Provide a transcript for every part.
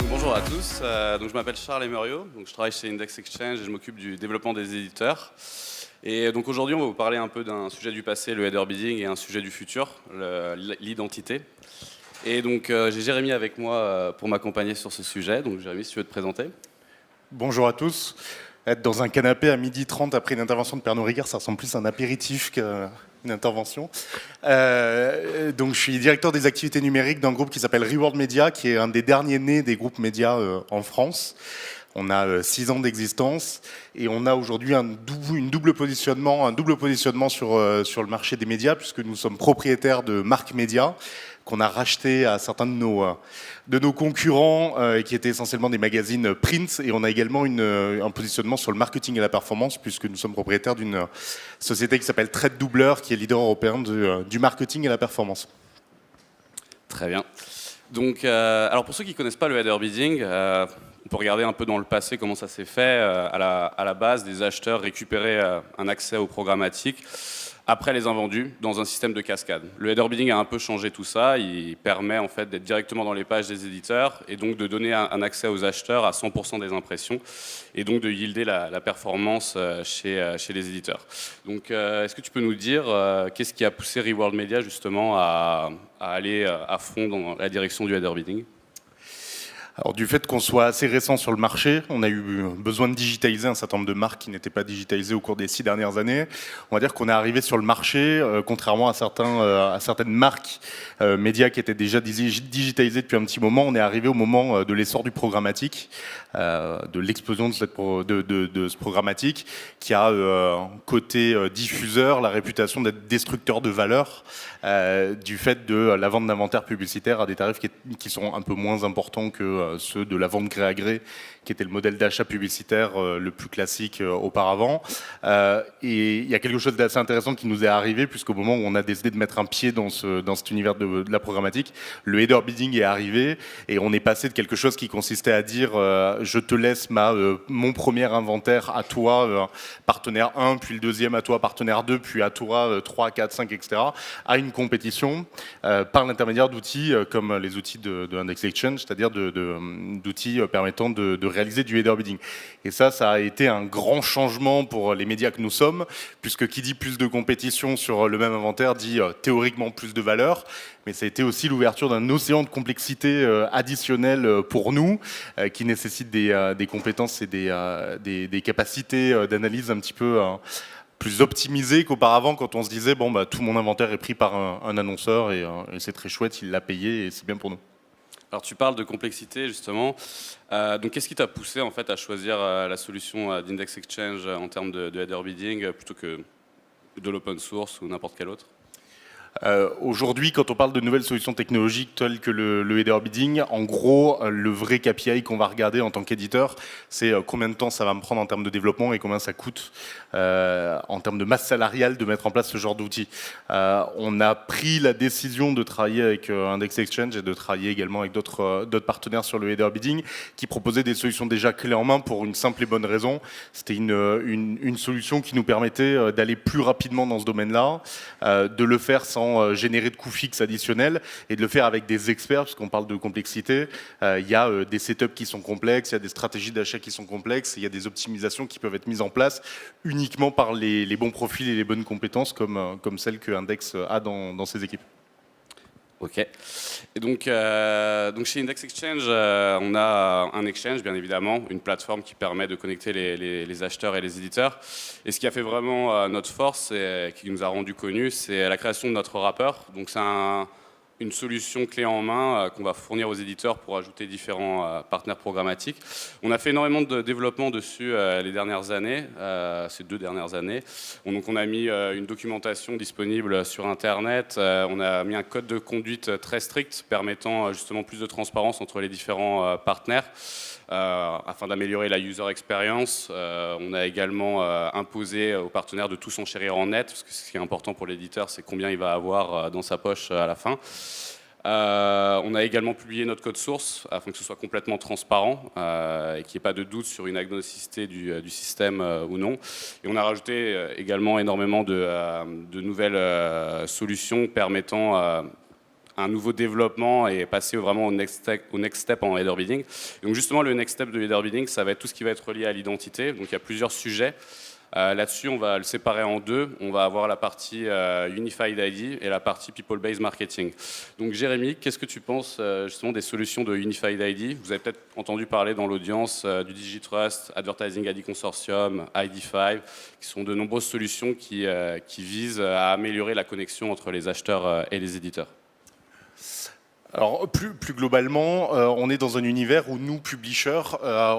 Bonjour à tous, donc je m'appelle Charles Emerio, donc je travaille chez Index Exchange et je m'occupe du développement des éditeurs. Et donc aujourd'hui on va vous parler un peu d'un sujet du passé, le header bidding, et un sujet du futur, l'identité. Et donc j'ai Jérémy avec moi pour m'accompagner sur ce sujet, donc Jérémy si tu veux te présenter. Bonjour à tous. Être dans un canapé à 12h30 après une intervention de Pernod Ricard, ça ressemble plus à un apéritif qu'à une intervention. Donc je suis directeur des activités numériques d'un groupe qui s'appelle Reward Media, qui est un des derniers nés des groupes médias en France. On a 6 ans d'existence et on a aujourd'hui un double positionnement sur le marché des médias, puisque nous sommes propriétaires de marques médias qu'on a racheté à certains de nos concurrents qui étaient essentiellement des magazines print, et on a également un positionnement sur le marketing et la performance, puisque nous sommes propriétaires d'une société qui s'appelle Trade Doubler, qui est leader européen du marketing et la performance. Très bien. Donc, alors pour ceux qui ne connaissent pas le header bidding, on peut regarder un peu dans le passé comment ça s'est fait. À la base, des acheteurs récupéraient un accès au programmatique après les invendus dans un système de cascade. Le header bidding a un peu changé tout ça. Il permet en fait d'être directement dans les pages des éditeurs et donc de donner un accès aux acheteurs à 100% des impressions et donc de yielder la performance chez les éditeurs. Donc, est-ce que tu peux nous dire qu'est-ce qui a poussé Reward Media justement à aller à fond dans la direction du header bidding ? Alors du fait qu'on soit assez récent sur le marché, on a eu besoin de digitaliser un certain nombre de marques qui n'étaient pas digitalisées au cours des 6 dernières années. On va dire qu'on est arrivé sur le marché, contrairement à certaines marques médias qui étaient déjà digitalisées depuis un petit moment. On est arrivé au moment de l'essor du programmatique, de l'explosion de ce programmatique, qui a côté diffuseur la réputation d'être destructeur de valeur, du fait de la vente d'inventaire publicitaire à des tarifs qui sont un peu moins importants que ceux de la vente gré à gré, qui était le modèle d'achat publicitaire le plus classique auparavant. Et il y a quelque chose d'assez intéressant qui nous est arrivé, puisqu'au moment où on a décidé de mettre un pied dans cet univers de la programmatique, le header bidding est arrivé, et on est passé de quelque chose qui consistait à dire je te laisse mon premier inventaire à toi, partenaire 1, puis le deuxième à toi, partenaire 2, puis à toi, 3, 4, 5, etc., à une compétition par l'intermédiaire d'outils comme les outils de Index Exchange, c'est-à-dire d'outils permettant de réaliser du header bidding. Et ça a été un grand changement pour les médias que nous sommes, puisque qui dit plus de compétition sur le même inventaire dit théoriquement plus de valeur, mais ça a été aussi l'ouverture d'un océan de complexité additionnelle pour nous, qui nécessite des compétences et des capacités d'analyse un petit peu plus optimisées qu'auparavant, quand on se disait bon tout mon inventaire est pris par un annonceur et c'est très chouette, il l'a payé et c'est bien pour nous. Alors tu parles de complexité justement, donc qu'est-ce qui t'a poussé en fait à choisir la solution d'Index Exchange en termes de header bidding plutôt que de l'open source ou n'importe quel autre ? Aujourd'hui, quand on parle de nouvelles solutions technologiques telles que le header bidding, en gros, le vrai KPI qu'on va regarder en tant qu'éditeur, c'est combien de temps ça va me prendre en termes de développement et combien ça coûte en termes de masse salariale de mettre en place ce genre d'outils. On a pris la décision de travailler avec Index Exchange et de travailler également avec d'autres partenaires sur le header bidding qui proposaient des solutions déjà clés en main pour une simple et bonne raison. C'était une solution qui nous permettait d'aller plus rapidement dans ce domaine-là, de le faire sans générer de coûts fixes additionnels et de le faire avec des experts, parce qu'on parle de complexité. Il y a des setups qui sont complexes, il y a des stratégies d'achat qui sont complexes, et il y a des optimisations qui peuvent être mises en place uniquement par les bons profils et les bonnes compétences comme celles que Index a dans ses équipes. Ok. Et donc chez Index Exchange, on a un exchange, bien évidemment, une plateforme qui permet de connecter les acheteurs et les éditeurs. Et ce qui a fait vraiment notre force et qui nous a rendu connus, c'est la création de notre wrapper. Donc c'est une solution clé en main qu'on va fournir aux éditeurs pour ajouter différents partenaires programmatiques. On a fait énormément de développement dessus les dernières années, ces 2 dernières années. Donc on a mis une documentation disponible sur Internet, on a mis un code de conduite très strict permettant justement plus de transparence entre les différents partenaires. Afin d'améliorer la user experience. On a également imposé aux partenaires de tout s'enchérir en net, parce que ce qui est important pour l'éditeur, c'est combien il va avoir dans sa poche à la fin. On a également publié notre code source afin que ce soit complètement transparent et qu'il n'y ait pas de doute sur une agnosticité du système ou non. Et on a rajouté également énormément de nouvelles solutions permettant un nouveau développement et passer vraiment au next step en header bidding. Et donc justement, le next step de header bidding, ça va être tout ce qui va être relié à l'identité. Donc il y a plusieurs sujets. Là-dessus, on va le séparer en deux. On va avoir la partie Unified ID et la partie People-Based Marketing. Donc Jérémy, qu'est-ce que tu penses justement des solutions de Unified ID? Vous avez peut-être entendu parler dans l'audience du Digitrust, Advertising ID Consortium, ID5, qui sont de nombreuses solutions qui visent à améliorer la connexion entre les acheteurs et les éditeurs. Alors plus globalement, on est dans un univers où nous, publishers,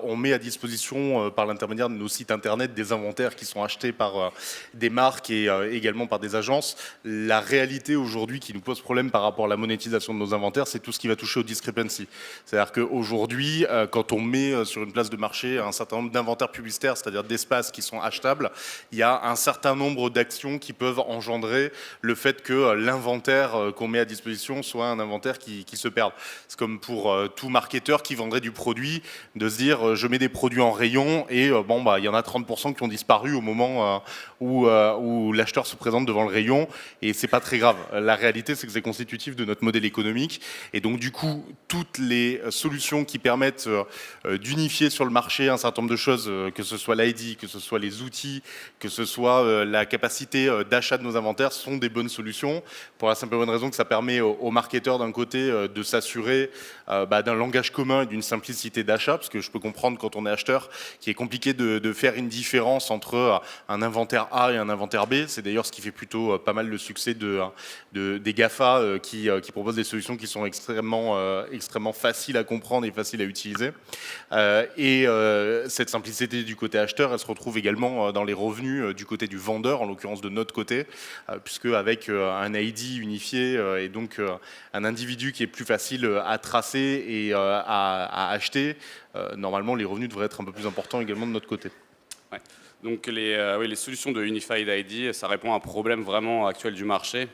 on met à disposition par l'intermédiaire de nos sites internet des inventaires qui sont achetés par des marques et également par des agences. La réalité aujourd'hui qui nous pose problème par rapport à la monétisation de nos inventaires, c'est tout ce qui va toucher aux discrepancies. C'est-à-dire qu'aujourd'hui, quand on met sur une place de marché un certain nombre d'inventaires publicitaires, c'est-à-dire d'espaces qui sont achetables, il y a un certain nombre d'actions qui peuvent engendrer le fait que l'inventaire qu'on met à disposition soit un inventaire qui se perdent. C'est comme pour tout marketeur qui vendrait du produit, de se dire je mets des produits en rayon et il y en a 30% qui ont disparu au moment où l'acheteur se présente devant le rayon et c'est pas très grave. La réalité, c'est que c'est constitutif de notre modèle économique et donc du coup, toutes les solutions qui permettent d'unifier sur le marché un certain nombre de choses, que ce soit l'ID, que ce soit les outils, que ce soit la capacité d'achat de nos inventaires, sont des bonnes solutions pour la simple et bonne raison que ça permet aux marketeurs d'un côté de s'assurer d'un langage commun et d'une simplicité d'achat, parce que je peux comprendre quand on est acheteur qu'il est compliqué de faire une différence entre un inventaire A et un inventaire B. C'est d'ailleurs ce qui fait plutôt pas mal le succès des GAFA qui proposent des solutions qui sont extrêmement faciles à comprendre et faciles à utiliser. Cette simplicité du côté acheteur, elle se retrouve également dans les revenus du côté du vendeur, en l'occurrence de notre côté, puisque avec un ID unifié et donc un individu qui est plus facile à tracer et à acheter, normalement les revenus devraient être un peu plus importants également de notre côté. Ouais. Donc les solutions de Unified ID, ça répond à un problème vraiment actuel du marché.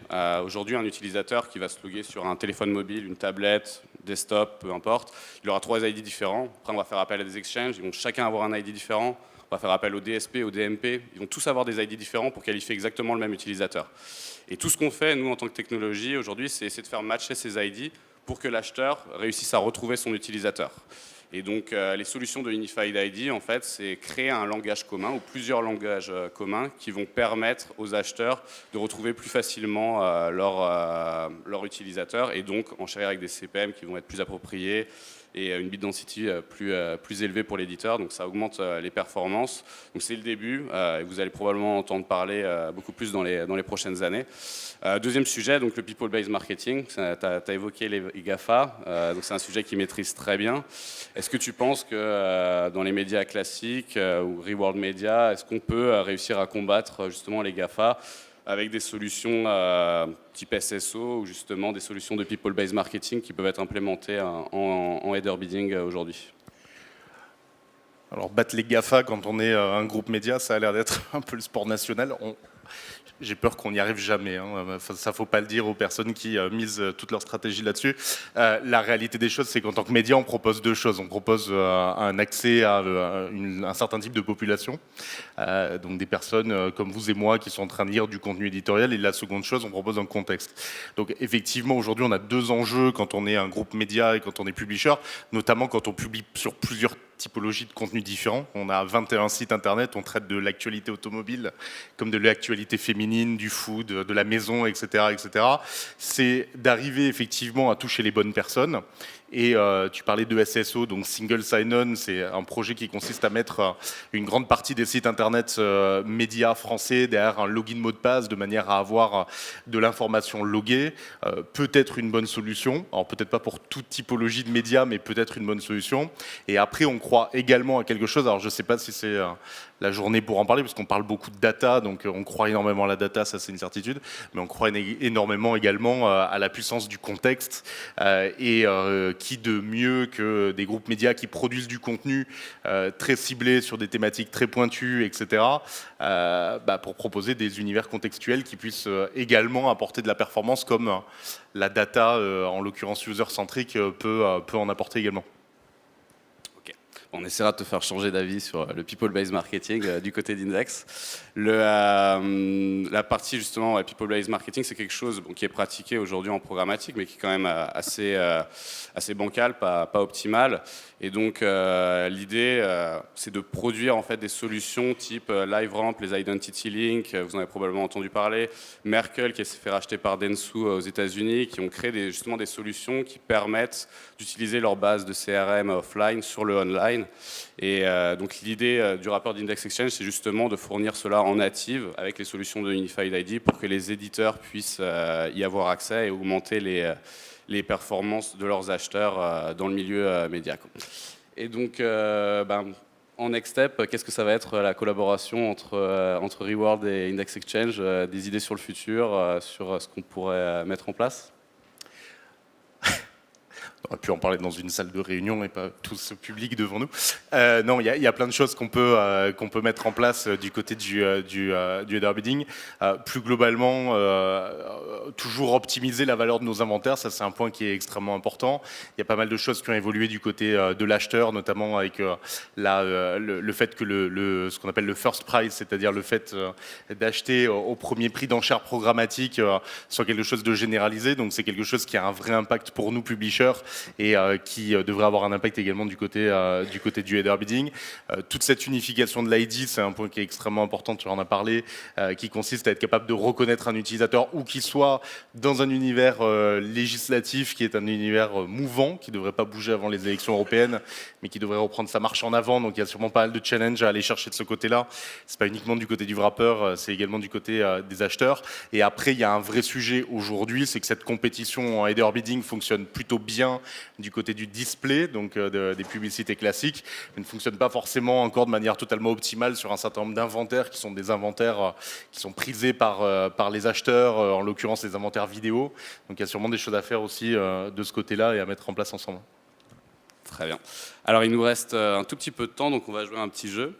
Aujourd'hui, un utilisateur qui va se loguer sur un téléphone mobile, une tablette, desktop, peu importe, il aura 3 ID différents. Après, on va faire appel à des exchanges, ils vont chacun avoir un ID différent. On va faire appel au DSP, au DMP, ils vont tous avoir des ID différents pour qualifier exactement le même utilisateur. Et tout ce qu'on fait, nous, en tant que technologie, aujourd'hui, c'est essayer de faire matcher ces ID pour que l'acheteur réussisse à retrouver son utilisateur. Et donc, les solutions de Unified ID, en fait, c'est créer un langage commun ou plusieurs langages communs qui vont permettre aux acheteurs de retrouver plus facilement leur utilisateur et donc enchérir avec des CPM qui vont être plus appropriés et une bit density plus élevée pour l'éditeur, donc ça augmente les performances. Donc c'est le début, et vous allez probablement entendre parler beaucoup plus dans les prochaines années. Deuxième sujet, donc le people-based marketing, tu as évoqué les GAFA, donc c'est un sujet qu'ils maîtrisent très bien. Est-ce que tu penses que dans les médias classiques ou reward media, est-ce qu'on peut réussir à combattre justement les GAFA avec des solutions type SSO ou justement des solutions de people-based marketing qui peuvent être implémentées en header bidding aujourd'hui? Alors battre les GAFA quand on est un groupe média, ça a l'air d'être un peu le sport national. J'ai peur qu'on n'y arrive jamais. Ça, faut pas le dire aux personnes qui misent toute leur stratégie là-dessus. La réalité des choses, c'est qu'en tant que média, on propose deux choses. On propose un accès à un certain type de population, donc des personnes comme vous et moi qui sont en train de lire du contenu éditorial. Et la seconde chose, on propose un contexte. Donc effectivement, aujourd'hui, on a deux enjeux quand on est un groupe média et quand on est publisher, notamment quand on publie sur plusieurs typologies de contenus différents. On a 21 sites internet, on traite de l'actualité automobile comme de l'actualité féminine, du food, de la maison, etc. etc. C'est d'arriver effectivement à toucher les bonnes personnes. Et tu parlais de SSO, donc Single Sign-On, c'est un projet qui consiste à mettre une grande partie des sites internet médias français derrière un login mot de passe de manière à avoir de l'information loguée. Peut-être une bonne solution, alors peut-être pas pour toute typologie de médias, mais peut-être une bonne solution. Et après, on croit également à quelque chose, alors je ne sais pas si c'est la journée pour en parler, parce qu'on parle beaucoup de data, donc on croit énormément à la data, ça c'est une certitude, mais on croit énormément également à la puissance du contexte, et qui de mieux que des groupes médias qui produisent du contenu très ciblé sur des thématiques très pointues, etc., pour proposer des univers contextuels qui puissent également apporter de la performance comme la data, en l'occurrence user-centrique, peut en apporter également. On essaiera de te faire changer d'avis sur le people-based marketing du côté d'Index. La partie justement people-based marketing, c'est quelque chose qui est pratiqué aujourd'hui en programmatique, mais qui est quand même assez bancal, pas optimal. Et donc l'idée, c'est de produire en fait des solutions type LiveRamp, les Identity Link, vous en avez probablement entendu parler, Merkle qui s'est fait racheter par Dentsu aux États-Unis, qui ont créé justement des solutions qui permettent d'utiliser leur base de CRM offline sur le online. Et donc l'idée du rapport d'Index Exchange, c'est justement de fournir cela en native avec les solutions de Unified ID pour que les éditeurs puissent y avoir accès et augmenter les performances de leurs acheteurs dans le milieu média. Et donc, en next step, qu'est-ce que ça va être la collaboration entre Reward et Index Exchange, des idées sur le futur, sur ce qu'on pourrait mettre en place? On aurait pu en parler dans une salle de réunion et pas tout ce public devant nous. Non, il y a plein de choses qu'on peut mettre en place du côté du header bidding. Plus globalement, toujours optimiser la valeur de nos inventaires, ça c'est un point qui est extrêmement important. Il y a pas mal de choses qui ont évolué du côté de l'acheteur, notamment avec le fait que ce qu'on appelle le first price, c'est-à-dire le fait d'acheter au premier prix d'enchère programmatique, soit quelque chose de généralisé. Donc c'est quelque chose qui a un vrai impact pour nous, publishers, et qui devrait avoir un impact également du côté du header bidding. Toute cette unification de l'ID, c'est un point qui est extrêmement important, tu en as parlé, qui consiste à être capable de reconnaître un utilisateur où qu'il soit dans un univers législatif qui est un univers mouvant, qui ne devrait pas bouger avant les élections européennes, mais qui devrait reprendre sa marche en avant. Donc il y a sûrement pas mal de challenges à aller chercher de ce côté-là. C'est pas uniquement du côté du wrapper, c'est également du côté des acheteurs. Et après, il y a un vrai sujet aujourd'hui, c'est que cette compétition en header bidding fonctionne plutôt bien du côté du display, donc des publicités classiques, mais ne fonctionne pas forcément encore de manière totalement optimale sur un certain nombre d'inventaires qui sont des inventaires qui sont prisés par les acheteurs, en l'occurrence les inventaires vidéo. Donc il y a sûrement des choses à faire aussi de ce côté-là et à mettre en place ensemble. Très bien. Alors il nous reste un tout petit peu de temps, donc on va jouer à un petit jeu.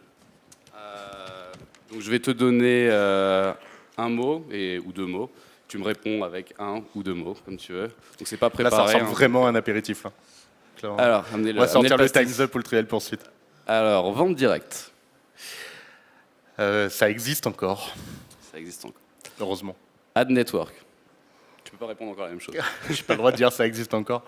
Donc je vais te donner un mot ou deux mots. Tu me réponds avec un ou deux mots, comme tu veux. Donc c'est pas préparé. Là, ça ressemble vraiment à un apéritif. Alors, amenez-le. On va sortir le Time's Up ou le Trial Pursuit. Alors, vente directe. Ça existe encore. Ça existe encore. Heureusement. Ad network. Tu peux pas répondre encore la même chose. Je n'ai pas le droit de dire ça existe encore.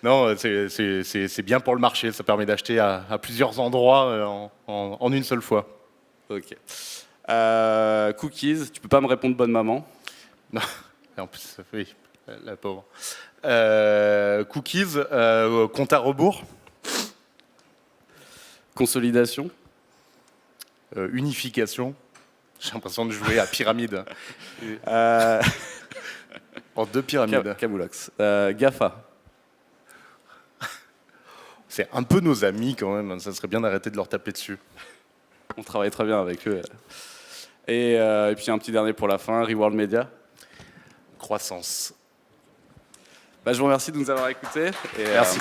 Non, c'est bien pour le marché. Ça permet d'acheter à plusieurs endroits en une seule fois. Ok. Cookies. Tu peux pas me répondre bonne maman. Non, en plus, oui, la pauvre. Cookies, compte à rebours. Consolidation. Unification. J'ai l'impression de jouer à pyramide. En deux pyramides. Camoulox. GAFA. C'est un peu nos amis quand même, ça serait bien d'arrêter de leur taper dessus. On travaille très bien avec eux. Et puis un petit dernier pour la fin, Reward Media. Croissance. Je vous remercie de nous avoir écoutés. Merci.